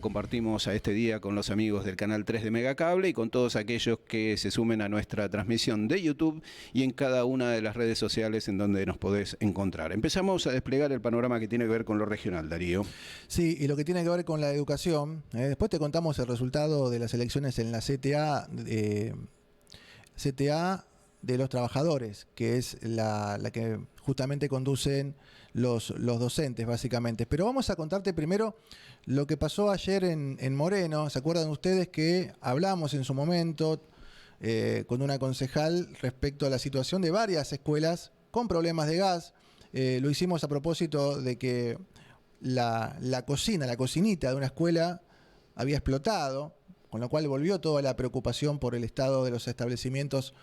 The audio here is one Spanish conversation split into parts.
Compartimos a este día con los amigos del canal 3 de Megacable y con todos aquellos que se sumen a nuestra transmisión de YouTube y en cada una de las redes sociales en donde nos podés encontrar. Empezamos a desplegar el panorama que tiene que ver con lo regional, Darío. Sí, y lo que tiene que ver con la educación. Después te contamos el resultado de las elecciones en la CTA de los trabajadores, que es la que justamente conducen los docentes, básicamente. Pero vamos a contarte primero lo que pasó ayer en Moreno. ¿Se acuerdan ustedes que hablamos en su momento con una concejal respecto a la situación de varias escuelas con problemas de gas? Lo hicimos a propósito de que la cocinita de una escuela había explotado, con lo cual volvió toda la preocupación por el estado de los establecimientos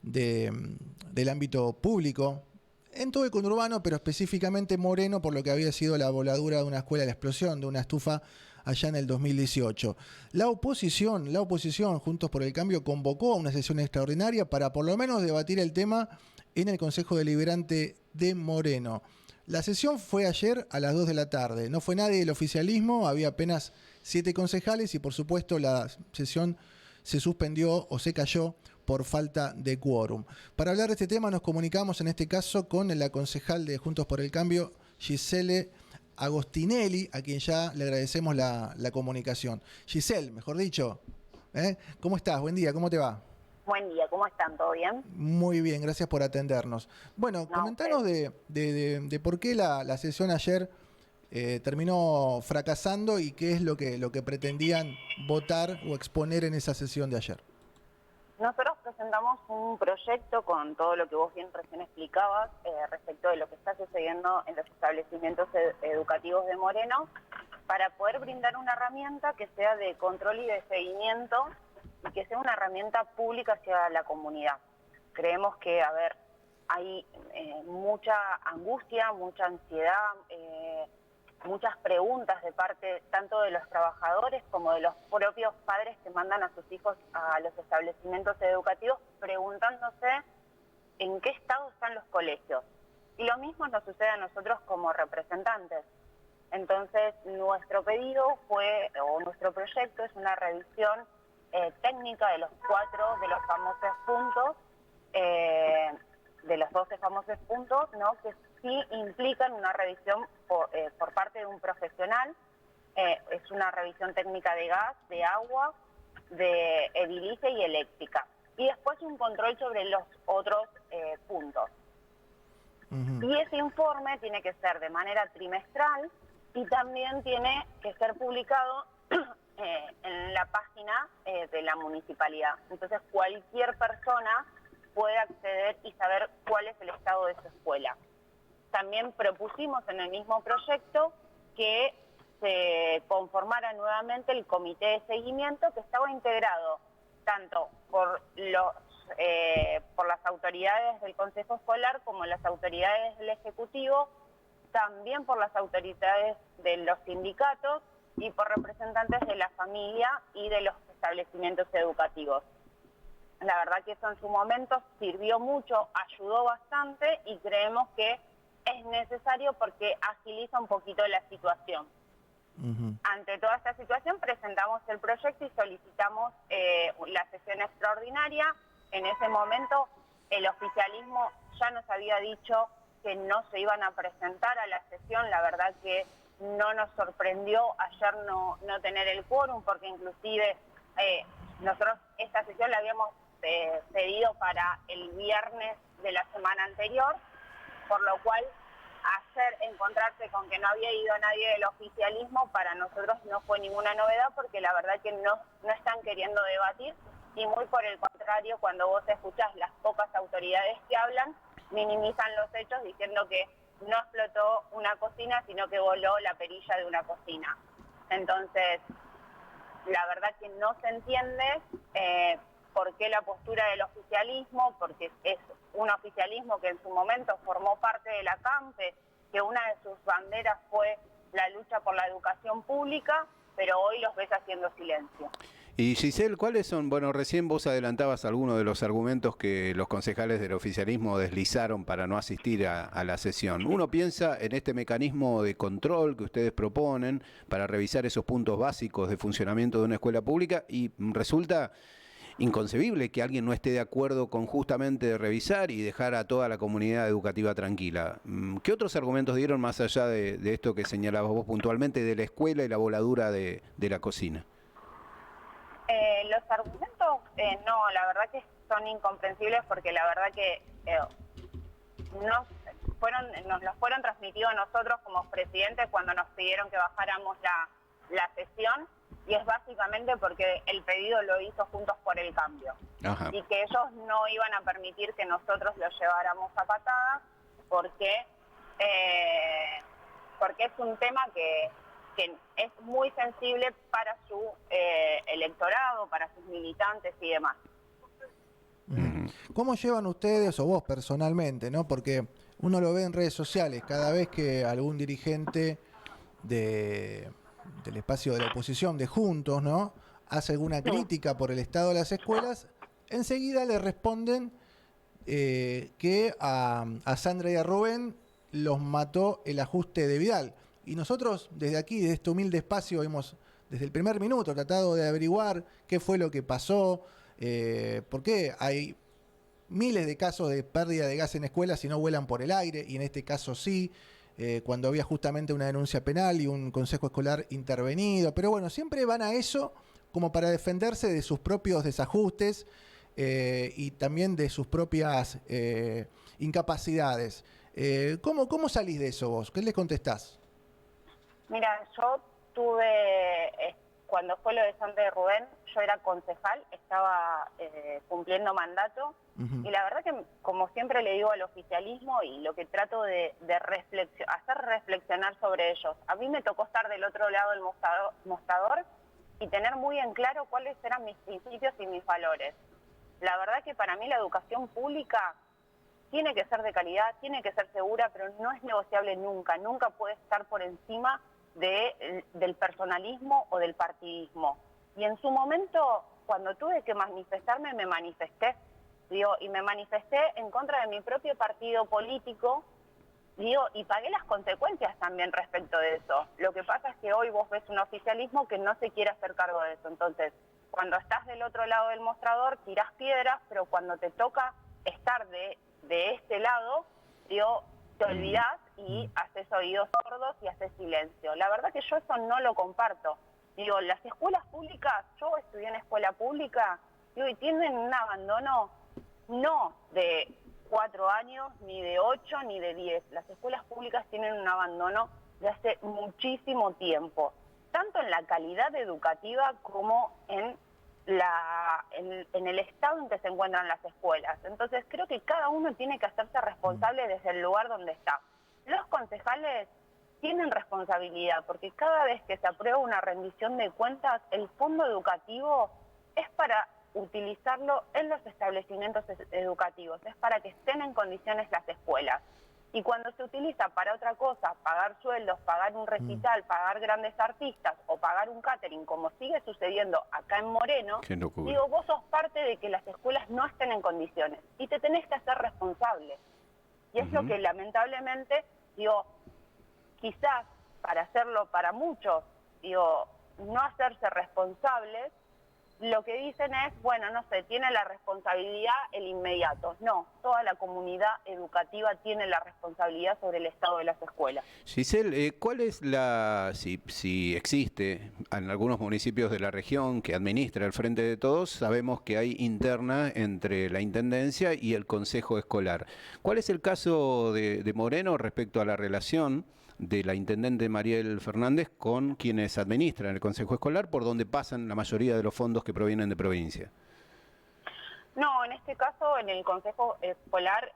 del ámbito público en todo el conurbano, pero específicamente Moreno, por lo que había sido la voladura de una escuela, la explosión de una estufa allá en el 2018. La oposición, Juntos por el Cambio, convocó a una sesión extraordinaria para por lo menos debatir el tema en el Consejo Deliberante de Moreno. La sesión fue ayer a las 2 de la tarde. No fue nadie del oficialismo, había apenas 7 concejales y por supuesto la sesión se suspendió o se cayó por falta de quórum. Para hablar de este tema nos comunicamos en este caso con la concejal de Juntos por el Cambio, Giselle Agostinelli, a quien ya le agradecemos la comunicación. Giselle, mejor dicho, ¿cómo estás? Buen día, ¿cómo te va? Buen día, ¿cómo están? ¿Todo bien? Muy bien, gracias por atendernos. Bueno, comentanos de por qué la sesión ayer terminó fracasando y qué es lo que pretendían votar o exponer en esa sesión de ayer. Nosotros presentamos un proyecto con todo lo que vos bien recién explicabas respecto de lo que está sucediendo en los establecimientos educativos de Moreno para poder brindar una herramienta que sea de control y de seguimiento y que sea una herramienta pública hacia la comunidad. Creemos que, hay mucha angustia, mucha ansiedad, muchas preguntas de parte tanto de los trabajadores como de los propios padres que mandan a sus hijos a los establecimientos educativos preguntándose en qué estado están los colegios. Y lo mismo nos sucede a nosotros como representantes. Entonces, nuestro pedido nuestro proyecto es una revisión técnica de los 4 de los famosos puntos, de los 12 famosos puntos, ¿no? Que sí implican una revisión por parte de un profesional. Es una revisión técnica de gas, de agua, de edilicia y eléctrica. Y después un control sobre los otros puntos. Uh-huh. Y ese informe tiene que ser de manera trimestral y también tiene que ser publicado en la página de la municipalidad. Entonces cualquier persona puede acceder y saber cuál es el estado de su escuela. También propusimos en el mismo proyecto que se conformara nuevamente el comité de seguimiento que estaba integrado tanto por las autoridades del Consejo Escolar como las autoridades del Ejecutivo, también por las autoridades de los sindicatos y por representantes de la familia y de los establecimientos educativos. La verdad que eso en su momento sirvió mucho, ayudó bastante y creemos que es necesario porque agiliza un poquito la situación. Uh-huh. Ante toda esta situación presentamos el proyecto y solicitamos la sesión extraordinaria. En ese momento el oficialismo ya nos había dicho que no se iban a presentar a la sesión. La verdad que no nos sorprendió ayer no tener el quórum porque inclusive nosotros esta sesión la habíamos pedido para el viernes de la semana anterior, por lo cual ayer encontrarse con que no había ido nadie del oficialismo para nosotros no fue ninguna novedad porque la verdad que no están queriendo debatir y muy por el contrario, cuando vos escuchás las pocas autoridades que hablan, minimizan los hechos diciendo que no explotó una cocina sino que voló la perilla de una cocina. Entonces, la verdad que no se entiende por qué la postura del oficialismo, porque es un oficialismo que en su momento formó parte de la CAMPE, que una de sus banderas fue la lucha por la educación pública, pero hoy los ves haciendo silencio. Y Giselle, ¿cuáles son? Bueno, recién vos adelantabas algunos de los argumentos que los concejales del oficialismo deslizaron para no asistir a la sesión. Uno piensa en este mecanismo de control que ustedes proponen para revisar esos puntos básicos de funcionamiento de una escuela pública y resulta inconcebible que alguien no esté de acuerdo con justamente revisar y dejar a toda la comunidad educativa tranquila. ¿Qué otros argumentos dieron más allá de esto que señalabas vos puntualmente de la escuela y la voladura de la cocina? Los argumentos, no, la verdad que son incomprensibles porque la verdad que nos los fueron transmitidos a nosotros como presidentes cuando nos pidieron que bajáramos la sesión, y es básicamente porque el pedido lo hizo Juntos por el Cambio. Ajá. Y que ellos no iban a permitir que nosotros lo lleváramos a patadas porque es un tema que es muy sensible para su electorado, para sus militantes y demás. ¿Cómo llevan ustedes, o vos personalmente, ¿no? Porque uno lo ve en redes sociales, cada vez que algún dirigente del espacio de la oposición, de Juntos, ¿no?, hace alguna crítica por el estado de las escuelas, enseguida le responden que a Sandra y a Rubén los mató el ajuste de Vidal. Y nosotros desde aquí, desde este humilde espacio, hemos desde el primer minuto tratado de averiguar qué fue lo que pasó, por qué hay miles de casos de pérdida de gas en escuelas y no vuelan por el aire, y en este caso sí, cuando había justamente una denuncia penal y un consejo escolar intervenido. Pero bueno, siempre van a eso como para defenderse de sus propios desajustes y también de sus propias incapacidades. ¿Cómo salís de eso vos? ¿Qué les contestás? Mira, yo cuando fue lo de Sandra y Rubén, yo era concejal, estaba cumpliendo mandato, y la verdad que, como siempre le digo al oficialismo, y lo que trato de hacer reflexionar sobre ellos, a mí me tocó estar del otro lado del mostrador y tener muy en claro cuáles eran mis principios y mis valores. La verdad que para mí la educación pública tiene que ser de calidad, tiene que ser segura, pero no es negociable nunca, nunca puede estar por encima del personalismo o del partidismo. Y en su momento, cuando tuve que manifestarme, me manifesté, y me manifesté en contra de mi propio partido político, y pagué las consecuencias también respecto de eso. Lo que pasa es que hoy vos ves un oficialismo que no se quiere hacer cargo de eso. Entonces, cuando estás del otro lado del mostrador, tirás piedras, pero cuando te toca estar de este lado, te olvidás y haces oídos sordos y haces silencio. La verdad que yo eso no lo comparto. Las escuelas públicas, yo estudié en escuela pública, y tienen un abandono no de 4 años, ni de 8, ni de 10. Las escuelas públicas tienen un abandono de hace muchísimo tiempo, tanto en la calidad educativa como en el estado en que se encuentran las escuelas. Entonces creo que cada uno tiene que hacerse responsable desde el lugar donde está. Los concejales tienen responsabilidad porque cada vez que se aprueba una rendición de cuentas, el fondo educativo es para utilizarlo en los establecimientos educativos, es para que estén en condiciones las escuelas. Y cuando se utiliza para otra cosa, pagar sueldos, pagar un recital, pagar grandes artistas o pagar un catering, como sigue sucediendo acá en Moreno, vos sos parte de que las escuelas no estén en condiciones y te tenés que hacer responsable. Y es lo que lamentablemente, quizás para hacerlo para muchos, no hacerse responsables, lo que dicen es, bueno, no sé, tiene la responsabilidad el inmediato. No, toda la comunidad educativa tiene la responsabilidad sobre el estado de las escuelas. Giselle, ¿cuál es si existe en algunos municipios de la región que administra el Frente de Todos, sabemos que hay interna entre la Intendencia y el Consejo Escolar? ¿Cuál es el caso de Moreno respecto a la relación de la intendente Mariel Fernández con quienes administran el Consejo Escolar, por donde pasan la mayoría de los fondos que provienen de provincia? No, en este caso, en el Consejo Escolar,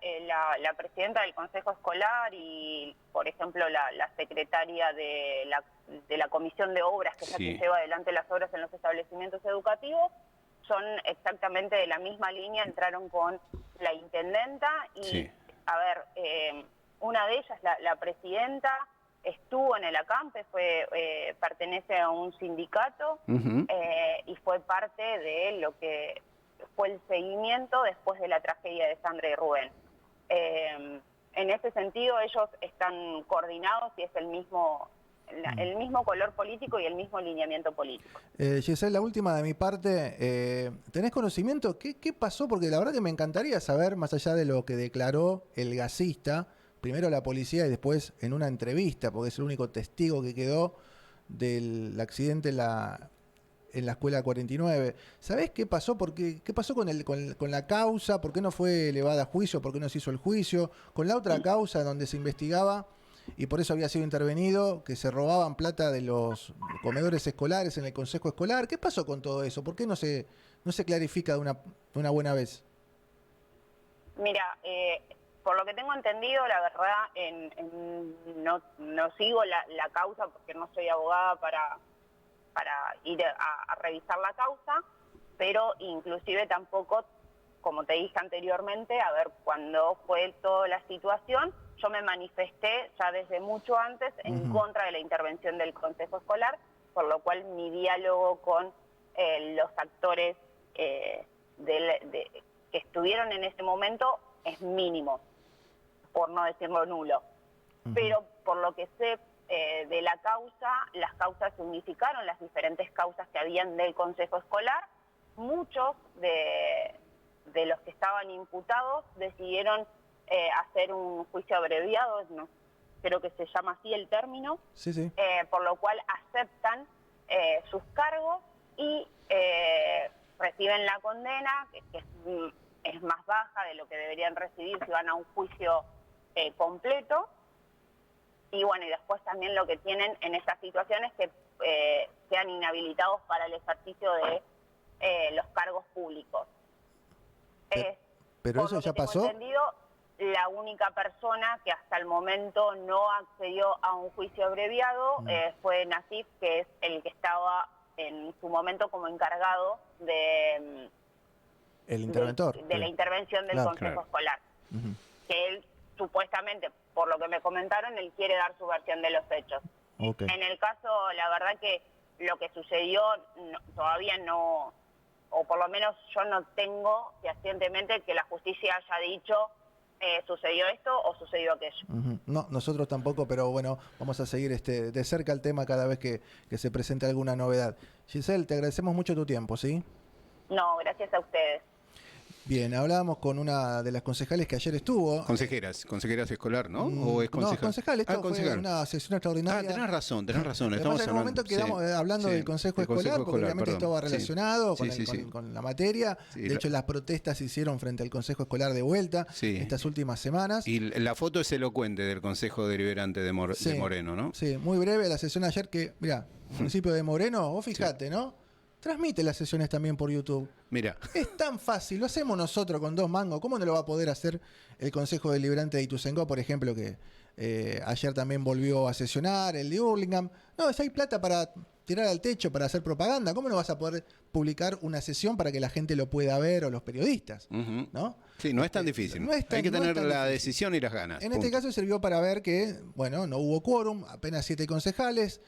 la presidenta del Consejo Escolar y, por ejemplo, la secretaria de la Comisión de Obras, que es la que lleva adelante las obras en los establecimientos educativos, son exactamente de la misma línea, entraron con la intendenta y, una de ellas, la presidenta, estuvo en el acampe, pertenece a un sindicato y fue parte de lo que fue el seguimiento después de la tragedia de Sandra y Rubén. En ese sentido ellos están coordinados y es el mismo color político y el mismo lineamiento político. Giselle, la última de mi parte, ¿tenés conocimiento? ¿Qué pasó? Porque la verdad que me encantaría saber, más allá de lo que declaró el gasista, primero la policía y después en una entrevista, porque es el único testigo que quedó del accidente en la escuela 49. ¿Sabés qué pasó? ¿Qué pasó con la causa? ¿Por qué no fue elevada a juicio? ¿Por qué no se hizo el juicio? Con la otra causa donde se investigaba, y por eso había sido intervenido, que se robaban plata de los comedores escolares en el consejo escolar. ¿Qué pasó con todo eso? ¿Por qué no se clarifica de una buena vez? Mira, por lo que tengo entendido, la verdad, no sigo la causa porque no soy abogada para ir a revisar la causa, pero inclusive tampoco, como te dije anteriormente, a ver, cuando fue toda la situación, yo me manifesté ya desde mucho antes en contra de la intervención del Consejo Escolar, por lo cual mi diálogo con los actores que estuvieron en ese momento es mínimo, por no decirlo nulo. Pero por lo que sé de la causa, las causas se unificaron, las diferentes causas que habían del Consejo Escolar. Muchos de los que estaban imputados decidieron hacer un juicio abreviado, no, creo que se llama así el término, sí. Por lo cual aceptan sus cargos y reciben la condena, que es más baja de lo que deberían recibir si van a un juicio completo. Y bueno, y después también lo que tienen en estas situaciones es que sean inhabilitados para el ejercicio de los cargos públicos. Pero eso ya pasó. Entendido, la única persona que hasta el momento no accedió a un juicio abreviado fue Nasif, que es el que estaba en su momento como encargado de el interventor de la intervención del Consejo Escolar. Que él supuestamente, por lo que me comentaron, él quiere dar su versión de los hechos. En el caso, la verdad que lo que sucedió todavía no, o por lo menos yo no tengo fehacientemente que la justicia haya dicho sucedió esto o sucedió aquello. No, nosotros tampoco, pero bueno, vamos a seguir de cerca el tema cada vez que se presente alguna novedad. Giselle, te agradecemos mucho tu tiempo, ¿sí? No, gracias a ustedes. Bien, hablábamos con una de las concejales que ayer estuvo. Consejeras escolar, ¿no? ¿O es concejal? No, concejal, esto fue una sesión extraordinaria. Tenés razón. Estamos en un momento quedamos hablando del Consejo Escolar, porque obviamente estaba relacionado con la materia. De hecho, las protestas se hicieron frente al Consejo Escolar de vuelta estas últimas semanas. Y la foto es elocuente del Consejo Deliberante de Moreno, ¿no? Sí, muy breve la sesión ayer que, mirá, municipio de Moreno, vos fijate, ¿no? Transmite las sesiones también por YouTube. Mira. Es tan fácil, lo hacemos nosotros con 2 mangos. ¿Cómo no lo va a poder hacer el Consejo Deliberante de Ituzaingó, por ejemplo, que ayer también volvió a sesionar, el de Hurlingham? No, hay plata para tirar al techo, para hacer propaganda. ¿Cómo no vas a poder publicar una sesión para que la gente lo pueda ver o los periodistas? ¿No? Sí, no es tan difícil. Hay que tener la decisión y las ganas. En este caso sirvió para ver que, bueno, no hubo quórum, apenas 7 concejales.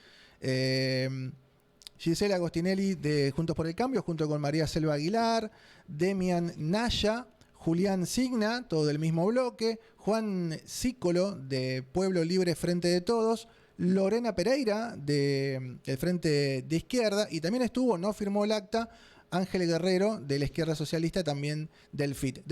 Giselle Agostinelli de Juntos por el Cambio, junto con María Selva Aguilar, Demian Naya, Julián Signa, todo del mismo bloque, Juan Cícolo de Pueblo Libre Frente de Todos, Lorena Pereira del Frente de Izquierda, y también estuvo, no firmó el acta, Ángel Guerrero de la Izquierda Socialista, también del FIT.